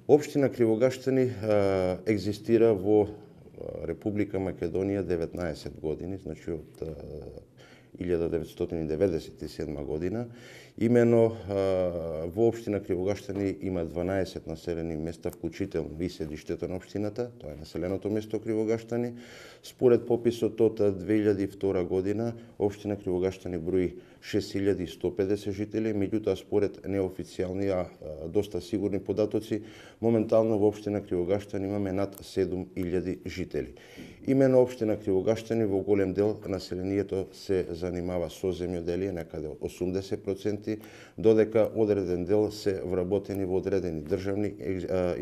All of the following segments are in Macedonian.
Општина Кривогаштани екзистира во Република Македонија 19 години, значи од 1997 година. Имено во општина Кривогаштани има 12 населени места, вклучително и седиштето на општината, тоа е населеното место Кривогаштани. Според пописот од 2002 година, општина Кривогаштани брои 6150 жители, меѓутоа според неофицијални, доста сигурни податоци, моментално во општина Кривогаштани имаме над 7000 жители. Имено општина Кривогаштани во голем дел населението се занимава со земјоделие, некаде 80%, додека одреден дел се вработени во одредени државни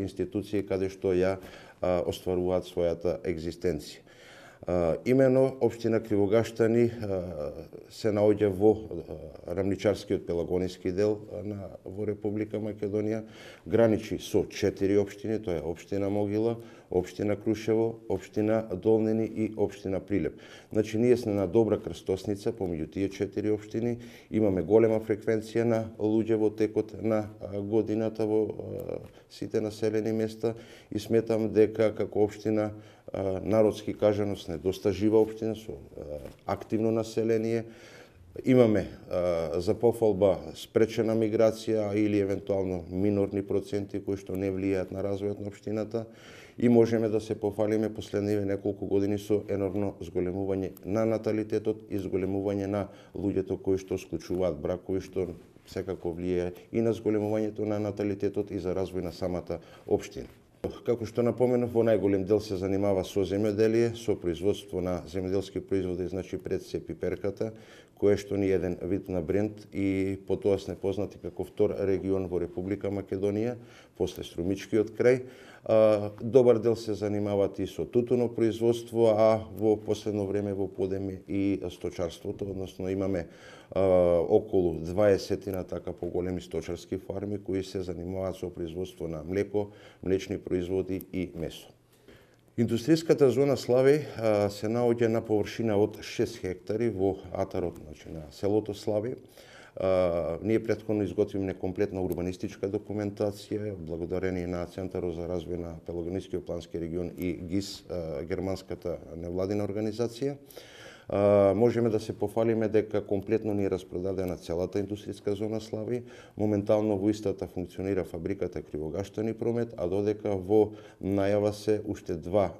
институции каде што ја остваруваат својата екзистенција. Имено општина Кривогаштани се наоѓа во рамничарскиот пелагониски дел во Република Македонија, граничи со 4 општини, тоа е општина Могила, општина Крушево, општина Долнини и општина Прилеп. Значи ние сме на добра крстосница помеѓу тие 4 општини, имаме голема фреквенција на луѓе во текот на годината во сите населени места и сметам дека како општина, народски кажано, сме доста жива општина со активно население. Имаме за пофалба спречена миграција или евентуално минорни проценти кои што не влијаат на развојот на општината и можеме да се пофалиме последниве неколку години со енормно зголемување на наталитетот и зголемување на луѓето кои што склучуваат бракови, што секако влијае и на зголемувањето на наталитетот и за развој на самата општина. Како што напоменав, во најголем дел се занимава со земјоделие, со производство на земјоделски производи, значи пред се пиперката, кое што ни е еден вид на бренд и потоа сме познати како втор регион во Република Македонија, после Струмичкиот крај. Добар дел се занимаваат и со тутуно производство, а во последно време во подеме и сточарството, односно имаме околу 20 така поголеми сточарски фарми кои се занимаваат со производство на млеко, млечни производи и месо. Индустријската зона Славеј се наоѓа на површина од 6 хектари во атарот, значи на селото Славеј. Ние претходно изготвивме комплетна урбанистичка документација, благодарение на Центарот за развој на Пелагонискиот плански регион и ГИС, германската невладина организација. Можеме да се пофалиме дека комплетно ни е распродадена целата индустријска зона Славеј. Моментално во истата функционира фабриката Кривогаштани промет, а додека во најава се уште два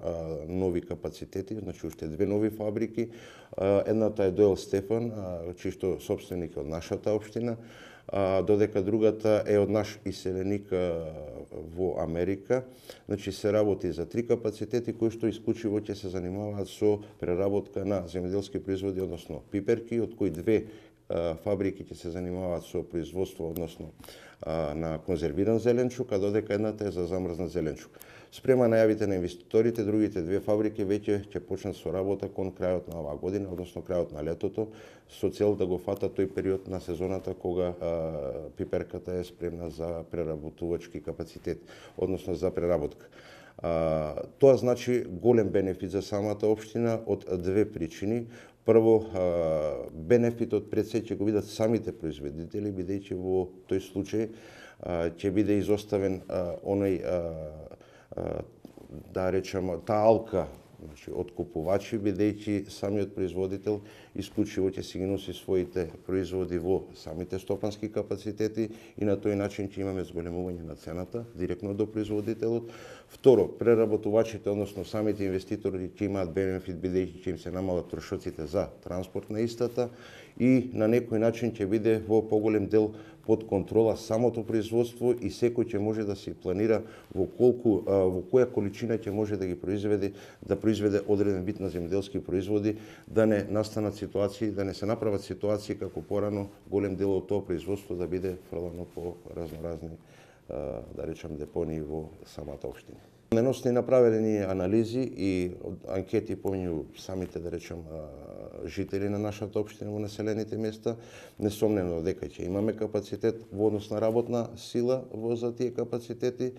нови капацитети, значи уште две нови фабрики. Едната е Доел Стефан, чиј што собственик е од нашата општина, додека другата е од наш иселеник во Америка. Значи се работи за три капацитети кои што исклучиво ќе се занимаваат со преработка на земјоделски производи, односно пиперки, од кои две фабрики ќе се занимаваат со производство, односно на конзервиран зеленчук, а додека едната е за замрзнат зеленчук. Спрема најавите на инвеститорите, другите две фабрики веќе ќе почнат со работа кон крајот на оваа година, односно крајот на летото, со цел да го фата тој период на сезоната кога пиперката е спремна за преработувачки капацитет, односно за преработка. Тоа значи голем бенефит за самата општина од две причини. Прво, бенефитот пред се ќе го видат самите производители, бидејќи во тој случај ќе биде изоставен оној, да речеме, таа алка, значи од купувачи, бидејќи самиот производител исклучиво ќе си ги носи своите производи во самите стопански капацитети и на тој начин ќе имаме зголемување на цената директно до производителот. Второ, преработувачите, односно самите инвеститори ќе имаат бенефит бидејќи ќе им се намалат трошоците за транспорт на истата и на некој начин ќе биде во поголем дел под контрола самото производство и секој ќе може да се планира во која количина ќе може да ги произведе одреден вид на земјоделски производи, да не настанат ситуации, да не се направат ситуации како порано голем дел од тоа производство да биде фрлано по разноразни, да речам, депонии во самата општина. Неносно направени анализи и анкети помеѓу самите, да речем, жители на нашата општина во населените места. Несомнено дека ќе имаме капацитет во однос на работна сила за тие капацитети,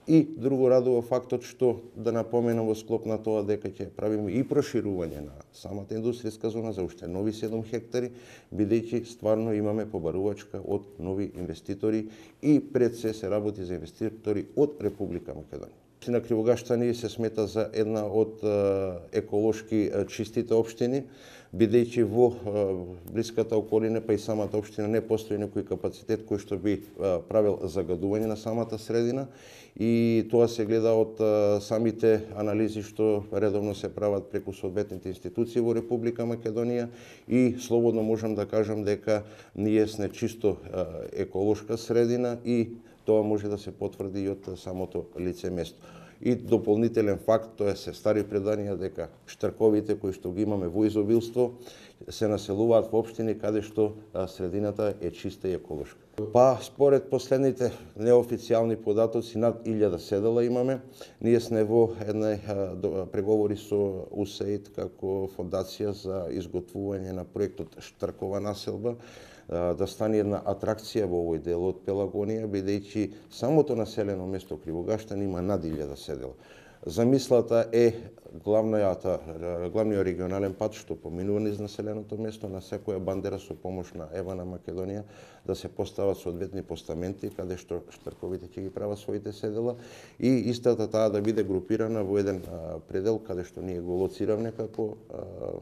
и друго радува фактот што, да напоменам во склоп на тоа, дека ќе правиме и проширување на самата индустријска зона за уште нови 7 хектари, бидејќи стварно имаме побарувачка од нови инвеститори и пред се работи за инвеститори од Република Македонија. Општина Кривогаштани се смета за една од еколошки чистите општини, бидејќи во блиската околина, па и самата општина, не постои некој капацитет кој што би правил загадување на самата средина, и тоа се гледа од самите анализи што редовно се прават преку соодветните институции во Република Македонија, и слободно можам да кажам дека ние сме чисто еколошка средина, и тоа може да се потврди и од самото лице место. И дополнителен факт, тоа се стари преданија дека штрковите кои што ги имаме во изобилство се населуваат во општини каде што средината е чиста и еколошка. Па според последните неофицијални податоци над 1000 седела имаме. Ние сме во една преговори со УСАИД како фондација за изготвување на проектот Штркова населба, да стане една атракција во овој дел од Пелагонија, бидејќи самото населено место Кривогаштани има над 1000 седела. Замислата е главниот регионален пат што поминува низ населеното место, на секоја бандера со помош на Ева на Македонија да се постават соодветни постаменти каде што штрковите ќе ги прават своите седела, и истата таа да биде групирана во еден предел каде што ние го лоциравме како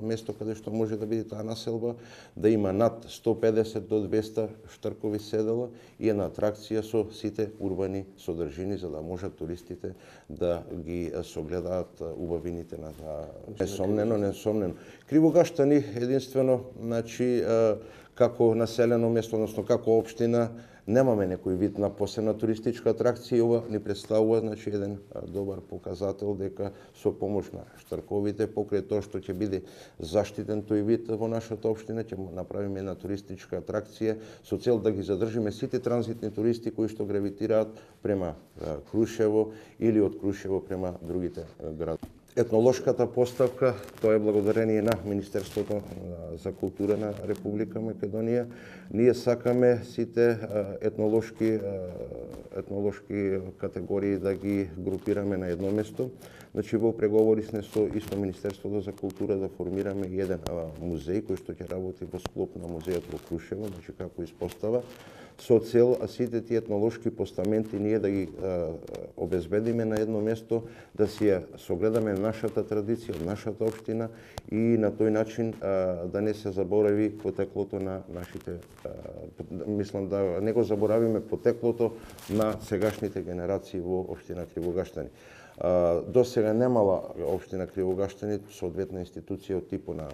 место каде што може да биде таа населба, да има над 150 до 200 штркови седела и една атракција со сите урбани содржини, за да можат туристите да ги согледаат убавините на таа. Несомнено. Кривогаштани единствено, значи, како населено место, односно како општина, немаме некој вид на посебна туристичка атракција, и ова ни представува, значи, еден добар показател дека со помош на штрковите, покрај тоа што ќе биде заштитен тој вид во нашата општина, ќе направиме една туристичка атракција со цел да ги задржиме сите транзитни туристи кои што гравитираат према Крушево или од Крушево према другите градови. Етнолошката поставка, тоа е благодарение на Министерството за култура на Република Македонија. Ние сакаме сите етнолошки категории да ги групираме на едно место. Значи, во преговори сме со исто Министерството за култура да формираме еден музеј кој што ќе работи во склоп на музејот во Крушево, значи како испостава, со цел сите тие етнолошки постаменти ние да ги обезбедиме на едно место, да си ја согледаме нашата традиција, нашата општина, и на тој начин да не се заборави потеклото на нашите, мислам да не го заборавиме потеклото на сегашните генерации во општина Кривогаштани. До сега немала општина Кривогаштани соодветна институција од типот на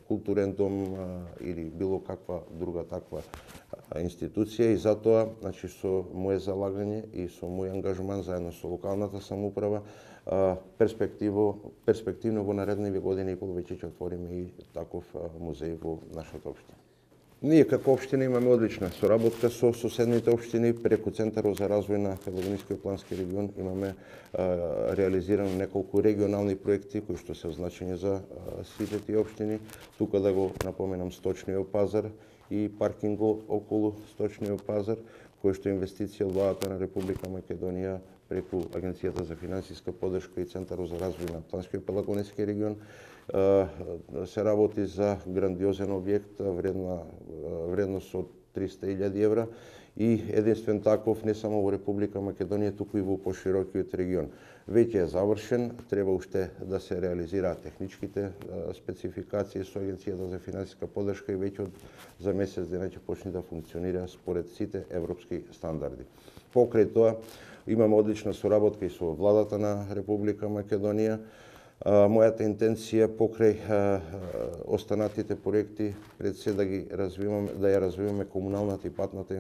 културен дом или било каква друга таква институција, и затоа, значи, со моје залагање и со мој ангажман заедно со локалната самоуправа, перспективно во наредните години и повеќе ќе отвориме и таков музеј во нашата општина. Ние како општина имаме одлична соработка со соседните општини. Преку Центарот за развој на Пелагонискиот плански регион имаме реализирано неколку регионални проекти кои што се значени за сите тие општини. Тука да го напоменам сточниот пазар и паркингот околу сточниот пазар, кој што е инвестиција од владата на Република Македонија преку Агенцијата за финансиска поддршка и Центарот за развој на Планскиот Пелагонески регион. Се работи за грандиозен објект, вредност од 300.000 евра, и единствен таков не само во Република Македонија, туку и во поширокиот регион. Веќе е завршен, треба уште да се реализираат техничките спецификации со Агенцијата за финансиска поддршка, и веќе за месец дена ќе почне да функционира според сите европски стандарди. Покрај тоа, имаме одлична соработка и со владата на Република Македонија. Мојата интенција покрај останатите проекти пред се да ги развиваме, да ја развиваме комуналната и патната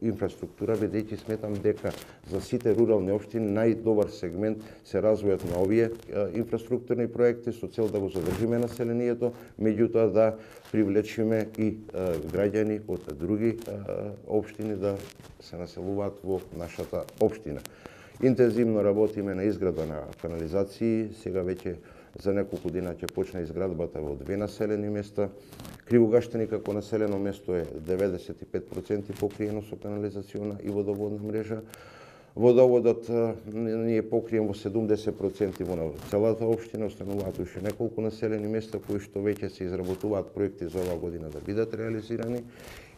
инфраструктура, бидејќи сметам дека за сите рурални општини најдобар сегмент се развојот на овие инфраструктурни проекти со цел да го задржиме населението, меѓутоа да привлечиме и граѓани од други општини да се населуваат во нашата општина. Интензивно работиме на изградба на канализации. Сега веќе за неколку дена ќе почне изградбата во 2 населени места. Кривогаштани како населено место е 95% покриено со канализациона и водоводна мрежа. Водоводот ние покрием во 70% во целата општина, остануваат уште неколку населени места кои што веќе се изработуваат проекти за оваа година да бидат реализирани.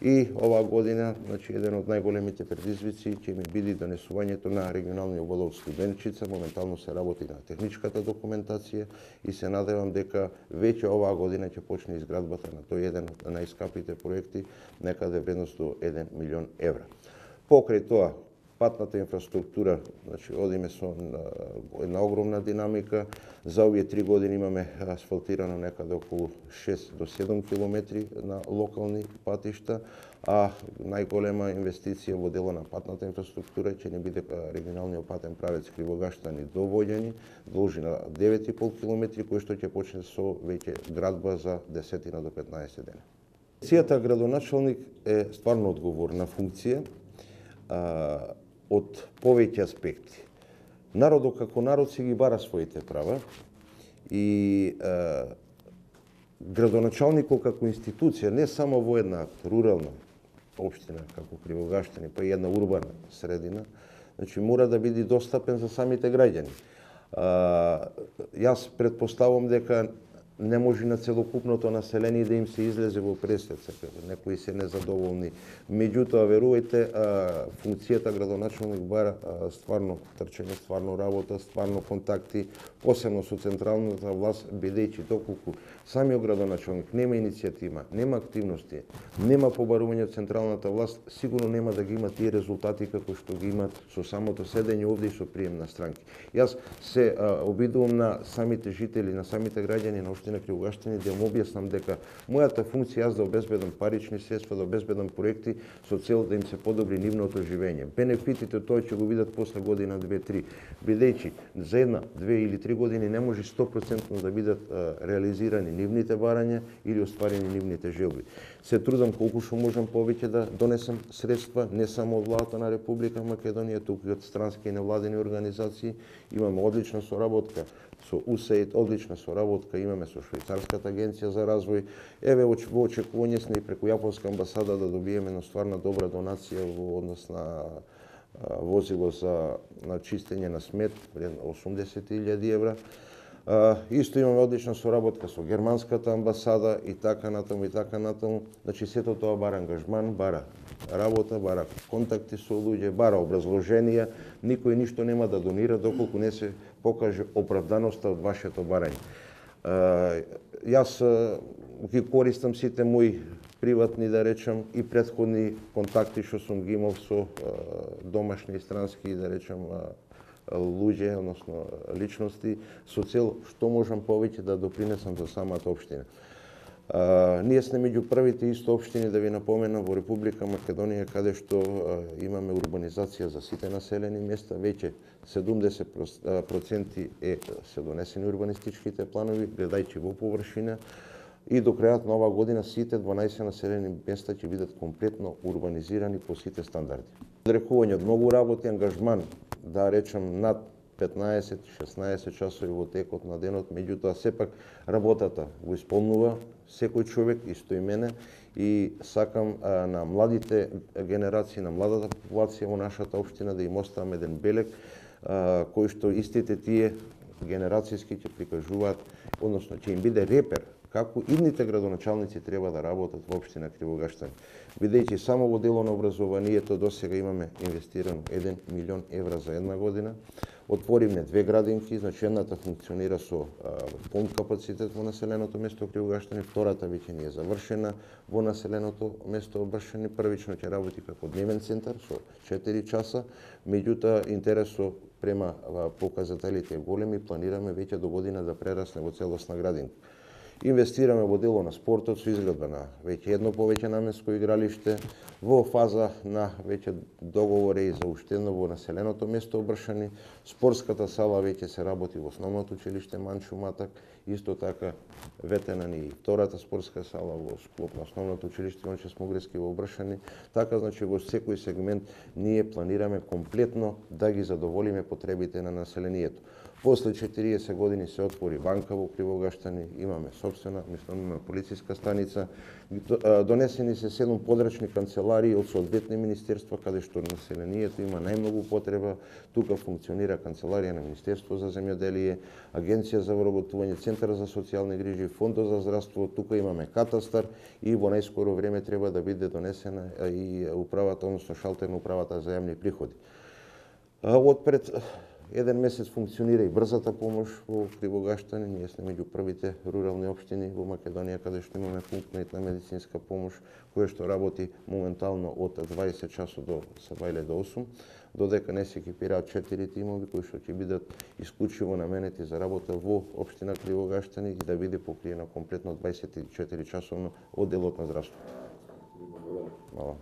И оваа година, значи, еден од најголемите предизвици ќе ми биде донесувањето на регионалниот водовод Студенчица. Моментално се работи на техничката документација и се надевам дека веќе оваа година ќе почне изградбата на тој еден од најскапите проекти, некаде вредност до 1 милион евра. Покрај тоа, патната инфраструктура, значи, одиме со една огромна динамика. За овие 3 години имаме асфалтирано некаде околу 6 до 7 километри на локални патишта, а најголема инвестиција во дело на патната инфраструктура ќе не биде регионалниот патен правец Кривогаштани до Воѓани, должина 9,5 километри, кој што ќе почне со веќе градба за 10 до 15 дена. Функцијата градоначалник е стварно одговорна функција од повеќе аспекти. Народот како народ си ги бара своите права и градоначалникот како институција, не само во една рурална општина како Кривогаштани, па и една урбана средина, значи мора да биде достапен за самите граѓани. Јас претпоставувам дека не може на целокупното население да им се излезе во пресец, некои се незадоволни. Меѓутоа, верувајте, функцијата градоначалник бара стварно трчење, стварно работа, стварно контакти, посебно со централната власт, бидејќи доколку самиот градоначалник нема иницијатива, нема активности, нема побарување од централната власт, сигурно нема да ги има тие резултати како што ги имат со самото седење овде и со прием на странки. Јас се обидувам на самите жители, на самите граѓани на општина Кривогаштани да им објаснам дека мојата функција јас да обезбедам парични средства, да обезбедам проекти со цел да им се подобри нивното живење. Бенефитите од тоа ќе го видат после година, 2-3, бидејќи за 1, 2 или 3 години не може 100% да бидат реализирани нивните барања или остварени нивните желби. Се трудам колку што можам повеќе да донесам средства, не само од владата на Република Македонија, туку и од странски и невладени организации. Имаме одлична соработка со УСАИД, одлична соработка имаме со Швајцарската агенција за развој. Еве во очекување сме и преку Јапонска амбасада да добиеме на стварна добра донација во однос на возило за чистење на смет, вредно 80.000 евра. Исто имаме одлична соработка со германската амбасада и така натаму и така натаму. Значи сето тоа бара ангажман, бара работа, бара контакти со луѓе, бара образложенија. Никој ништо нема да донира доколку не се покаже оправданоста од вашето барање. Јас ги користам сите мои приватни, да речам, и претходни контакти што сум ги имал со домашни и странски, да речам, луѓе, односно личности, со цел што можам повеќе да допринесам за самата општина. Ние сме меѓу првите исто општини, да ви напоменам, во Република Македонија, каде што имаме урбанизација за сите населени места. Веќе 70% се донесени урбанистичките планови, гледајќи во површина, и до крајот на оваа година сите 12 населени места ќе бидат комплетно урбанизирани по сите стандарди. Одрекување од многу работи, ангажман, да речам, над 15-16 часови во текот на денот, меѓутоа сепак работата го исполнува секој човек, исто и мене, и сакам на младите генерации, на младата популација во нашата општина да им оставам еден белег кој што истите тие генерацијски ќе прикажуваат, односно ќе им биде репер како идните градоначалници треба да работат во општина Кривогаштани. Бидејќи само во дело на образованието досега имаме инвестирано 1 милион евра за една година. Отворивме 2 градинки, значи едната функционира со полн капацитет во населеното место Кривогаштани, втората веќе не е завршена во населеното место Бршани. Првично ќе работи како дневен центар со 4 часа, меѓутоа интересот према показателите е големи, планираме веќе до година да прерасне во целосна градинка. Инвестираме во дело на спортот со изградба на веќе едно повеќе наменско игралиште, во фаза на веќе договори за уште едно во населеното место Обршани. Спортската сала веќе се работи во основното училиште Манчо Матак, исто така ветена ни и втората спортска сала во склоп на основното училиште Јонче Смогрески во Обршани. Така, значи, во секој сегмент ние планираме комплетно да ги задоволиме потребите на населението. После 40 години се отвори банка во Кривогаштани, имаме собствена, имаме полициска станица, донесени се 7 подрачни канцеларии од соодветни министерства, каде што населението има најмногу потреба. Тука функционира канцеларија на Министерство за земјоделие, Агенција за вработување, Центар за социјални грижи, Фондот за здравство, тука имаме катастар и во најскоро време треба да биде донесена и управата, односно шалтер на управата за јавни приходи. Од пред еден месец функционира и брзата помош во Кривогаштани. Ние сме меѓу првите рурални општини во Македонија каде што имаме пункт на итна медицинска помош, која што работи моментално од 20 часот до сабајле до 8, додека не се екипираат 4 тимови кои што ќе бидат исклучиво наменети за работа во општина Кривогаштани и да биде покриена комплетно 24 часовно од делот на здравство. Мала.